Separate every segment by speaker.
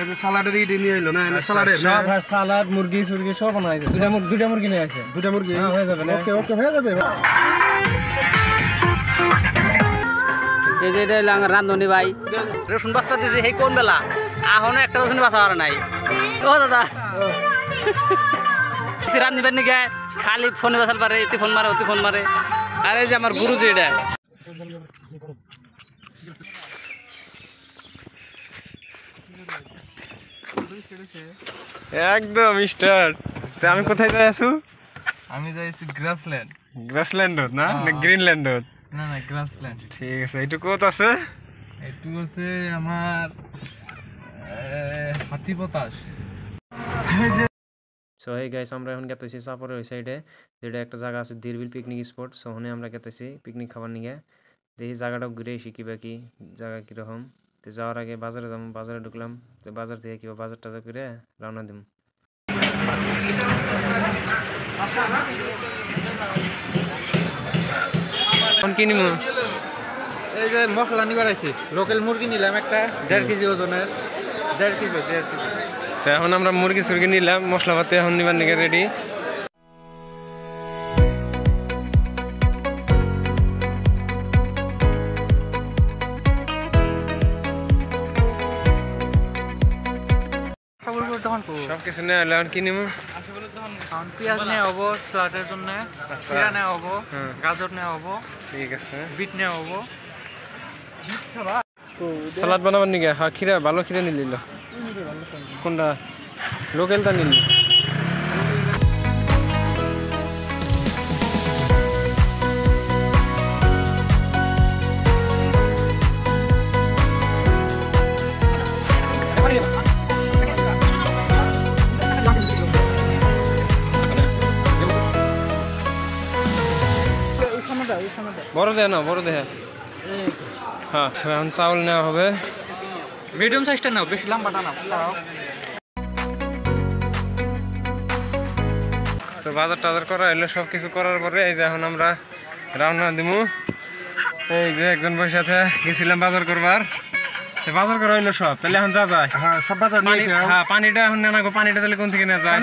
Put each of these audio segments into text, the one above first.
Speaker 1: এই যে সালাডের ইডি নিয়ে এলো না সালাডের
Speaker 2: সব সালাদ মুরগি সুরগি সব বানাইছে দুইটা মুরগি নিয়ে আছে
Speaker 1: দুটা মুরগি
Speaker 2: হয়ে যাবে
Speaker 1: ওকে ওকে হয়ে যাবে
Speaker 3: এই যে এটা রান্ধনি ভাই রসুন বাস্তা দিয়েছে সেই কোন বেলা এখনো একটা রসুন বাসা আর নাই ও দাদা রান্ধনিবার নিকে খালি ফোনে বাসাল পারে এতে ফোন মারে অতি ফোন মারে আর এই যে আমার গুরু যে এটা
Speaker 2: একদম স্টার্ট তে আমি কোথায় যাই আছো আমি যাইছি গ্রাসল্যান্ড না গ্রিনল্যান্ড না গ্রাসল্যান্ড ঠিক আছে এইটু কোত আছে এইটু আছে আমার হাতি পতাশ সো হে গাইস আমরা এখন গেতেছি সাপোরের ওই সাইডে যেটা একটা জায়গা আছে দিরবিল পিকনিক স্পট সো ওখানে আমরা গেতেছি পিকনিক খাবার নিয়ে দেখি জায়গাটাও ঘুরে শিখি বাকি জায়গা কিরকম তো যাওয়ার আগে বাজারে যাবো বাজারে ঢুকলাম তো বাজার থেকে কিবা বাজার টাজার করে রওনা দিম কি নিব এই যে মশলা নিবার আইছি লোকাল মুরগি নিলাম একটা 1.5 কেজি ওজনের 1.5 কেজি এখন আমরা মুরগি সুরগি নিলাম মশলাপাতি এখন নিবার নিকে রেডি সবকিছু নেওয়া হলো এখন কি নিব পেঁয়াজ নেওয়া হবো স্যালাডের জন্য জিরা নেওয়া হবো গাজর নেওয়া হবো ঠিক আছে বিট নেওয়া হবো সালাদ বানাবার নিকে হ্যাঁ খিরা ভালো খিরা নিলিল কোনটা লোকালটা নিলি বড় দেয় না বড় দেয় হ্যাঁ এখন চাউল নেওয়া হবে মিডিয়াম সাইজটা নাও বেশি লম্বাটা না তো বাজার টাজার করা হলো সব কিছু করার পরে এই যে এখন আমরা রওনা দিমু এই যে একজন বসে আছে গেছিলাম বাজার করবার বাজার করা হইলো সব তাহলে এখন যা যায়
Speaker 1: হ্যাঁ সব বাজার নিয়েছি
Speaker 2: হ্যাঁ পানিটা এখন না গো পানিটা তাহলে কোন থেকে নেওয়া যায়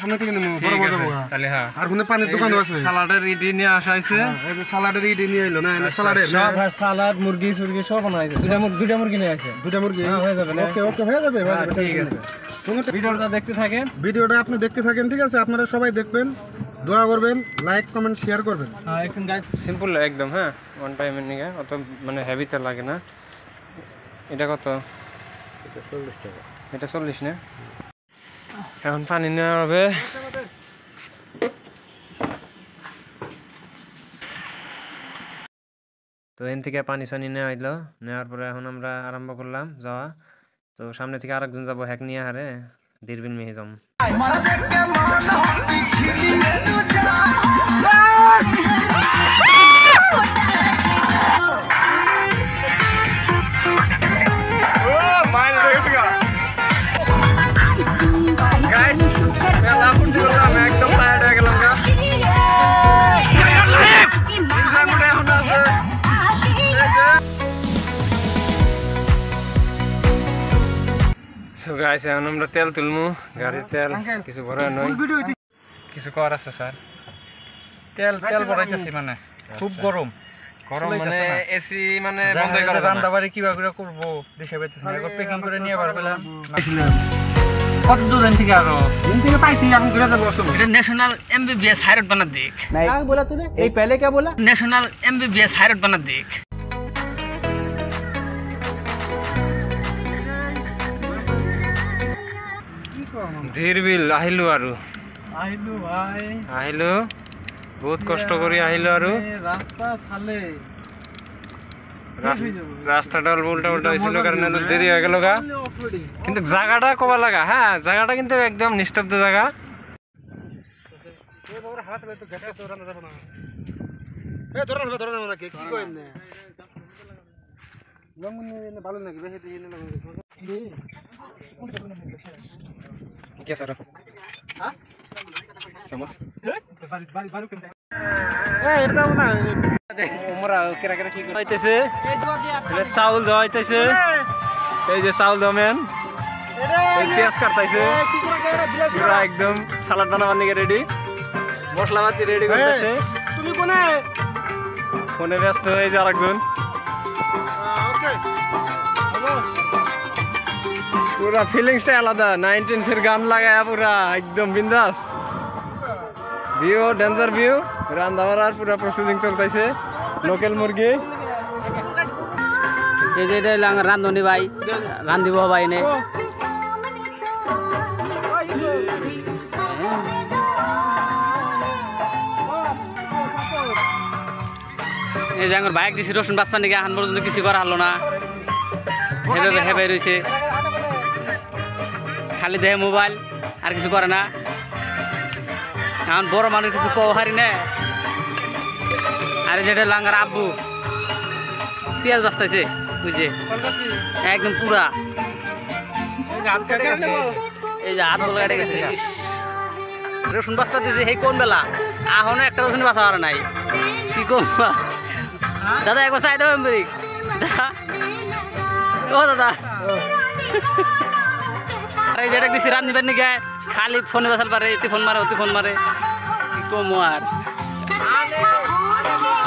Speaker 1: সামনে থেকে নেবো বড় বড়
Speaker 2: তাহলে হ্যাঁ
Speaker 1: আর কোন পানির দোকান আছে
Speaker 2: সালাডের ইডি নিয়ে আসা হইছে
Speaker 1: এই যে সালাডের ইডি নিয়ে এলো না সালাডের
Speaker 2: সব সালাদ মুরগি সুরগি সব বানাইছে দুইটা মুরগি নিয়ে আছে
Speaker 1: দুটা মুরগি
Speaker 2: হয়ে যাবে
Speaker 1: ওকে ওকে হয়ে যাবে
Speaker 2: ঠিক আছে ভিডিওটা দেখতে থাকেন
Speaker 1: ভিডিওটা আপনি দেখতে থাকেন ঠিক আছে আপনারা সবাই দেখবেন দোয়া করবেন লাইক কমেন্ট শেয়ার করবেন
Speaker 2: হ্যাঁ এখন গাইস সিম্পল একদম হ্যাঁ ওয়ান টাইমের নিয়ে অত মানে হেভিতে লাগে না এটা কত এটা 40 না এখন পানি নেওয়া হবে তো এখান থেকে পানি সানি নেওয়া হইলো নেওয়ার পরে এখন আমরা আরম্ভ করলাম যাওয়া তো সামনে থেকে আরেকজন যাবো হ্যাক নিয়ে হারে দিরবিন মেহে যাম একদম টায়ার্ড হয়ে গেলাম এখন আমরা তেল তুলমু গাড়ির তেল কিছু ভরা নয় কিছু কর আছে স্যার তেল তেল ভরাইতেছি মানে খুব গরম গরম মানে এসি মানে বন্ধ করা জানদা বাড়ি কিবা করে করব দেশে বাইতেছি না একবার প্যাকিং করে নিয়ে বার পেলাম কত দূর থেকে আরো দিন থেকে পাইছি এখন ঘুরে যাব এটা ন্যাশনাল এমবিবিএস হাইরোড বানা দেখ
Speaker 1: क्या बोला तूने ये पहले क्या बोला
Speaker 3: ন্যাশনাল এমবিবিএস হাইরোড বানা দেখ
Speaker 2: ধীরবিল আহিলো আৰু
Speaker 1: আহিলো ভাই
Speaker 2: আহিলো বহুত কষ্ট কৰি আহিলো আৰু
Speaker 1: রাস্তা সালে
Speaker 2: রাস্তাটা উল্টা উল্টা হয়েছিল কারণে দেরি হয়ে গেল গা কিন্তু জায়গাটা কবা লাগা হ্যাঁ জায়গাটা কিন্তু একদম নিস্তব্ধ জায়গা চাউল দেওয়া হইতেছে এই যে চাউল দমেন এই পেঁয়াজ কাটতাইছে পুরা একদম সালাদ বানাবার নিকে রেডি মশলাপাতি রেডি করতেছে
Speaker 1: তুমি কোনে
Speaker 2: ফোনে ব্যস্ত এই যে আরেকজন
Speaker 1: ওকে
Speaker 2: পুরা ফিলিংসটা আলাদা 19s এর গান লাগায়া পুরা একদম বিন্দাস ভিউ ডেঞ্জার ভিউ রান্না বাড়ার পুরা প্রসেসিং চলতেছে লোকাল মুরগি
Speaker 3: এই যে এটা রান্ধনি ভাই রান্ধিব ভাই নে এই যে আমার বাইক দিছি রসুন বাঁচপার নাকি এখন পর্যন্ত কিছু করা হলো না হেবে হেবে রয়েছে খালি দেহে মোবাইল আর কিছু করে না এখন বড় মানুষ কিছু কও হারি না আর যেটা লাঙ্গার আব্বু পেঁয়াজ বাঁচতেছে বুঝছে একদম পুরা এই যে হাত কেটে গেছে রসুন বাঁচতে দিয়েছে সেই কোন বেলা এখনো একটা রসুন বাঁচা আর নাই কি করবা দাদা একবার চাই দেবেন দাদা ও দাদা আর এই যেটা দিছি রান্ধিবেন নাকি খালি ফোনে বাসাল পারে এতে ফোন মারে অতি ফোন মারে কি কমো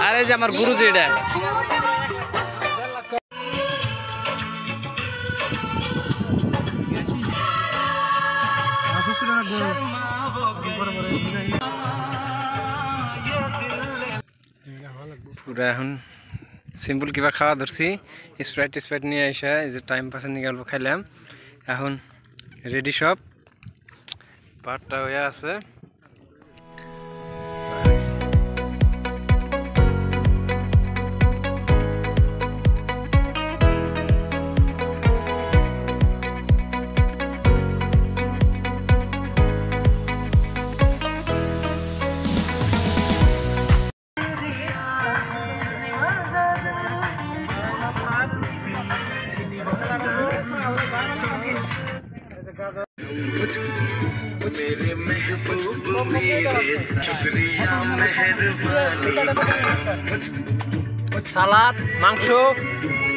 Speaker 3: আর এই যে আমার গুরুজি এটা
Speaker 2: পুরা এখন সিম্পল কিবা খাওয়া ধরছি স্প্রাইট নিয়ে আসা এই যে টাইম পাসের নিয়ে গল্প খাইলাম এখন রেডি সব পাটটা হয়ে আছে সালাদ মাংস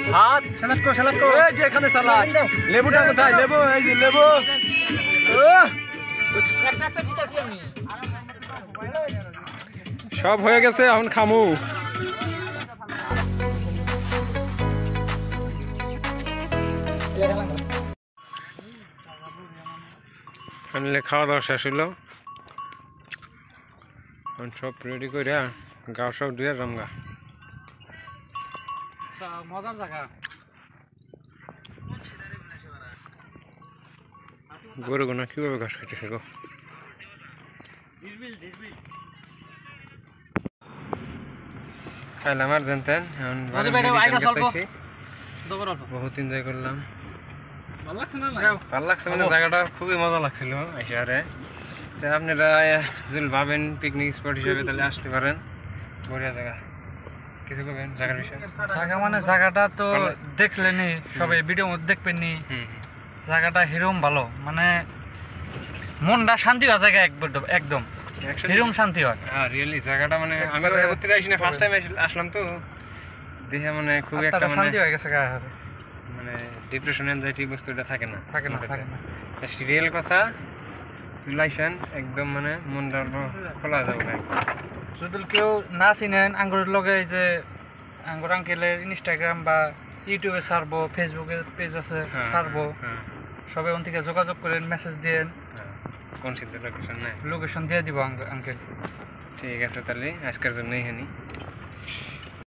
Speaker 2: ভাত
Speaker 1: সালাদ কর
Speaker 2: এই যে এখানে সালাদ লেবুটা কোথায় লেবু এই যে লেবু সব হয়ে গেছে এখন খামু খাওয়া দাওয়া শেষ হইল সব রেডি করে গাও সব দিয়ে রঙা
Speaker 3: মজার জায়গা
Speaker 2: গরু গোনা কিভাবে ঘাস খাইতেছে গো খাইলাম আর জানতেন বহুত এনজয় করলাম ভালো লাগছে মানে জায়গাটা খুবই মজা লাগছিল আইসারে আপনারা যদি ভাবেন পিকনিক স্পট হিসেবে তাহলে আসতে পারেন বড়িয়া জায়গা কিছু করবেন জায়গার বিষয়ে
Speaker 4: জায়গা মানে জায়গাটা তো দেখলেনি সবাই ভিডিওর মধ্যে দেখবেননি জায়গাটা হিরম ভালো মানে মনটা শান্তি হয় জায়গা একদম হিরম শান্তি হয়
Speaker 2: হ্যাঁ রিয়েলি জায়গাটা মানে আমি এবার থেকে আসি না ফার্স্ট টাইম আসলাম তো দেখে মানে খুব একটা মানে
Speaker 4: শান্তি হয়ে গেছে গায়ে হাতে
Speaker 2: মানে ডিপ্রেশন এনজাইটি বস্তুটা থাকে না রিয়েল কথা চুলাইছেন একদম মানে মনটা খোলা যাবে
Speaker 4: যদি কেউ না চিনেন আঙ্গুরের লগে যে আঙ্গুর আঙ্কেলের ইনস্টাগ্রাম বা ইউটিউবে ছাড়বো ফেসবুকে পেজ আছে ছাড়বো সবাই ওন থেকে যোগাযোগ করেন মেসেজ দেন
Speaker 2: কোন সিদ্ধ লোকেশন নাই
Speaker 4: লোকেশন দিয়ে দিব আঙ্কেল
Speaker 2: ঠিক আছে তাহলে আজকের জন্য এখানে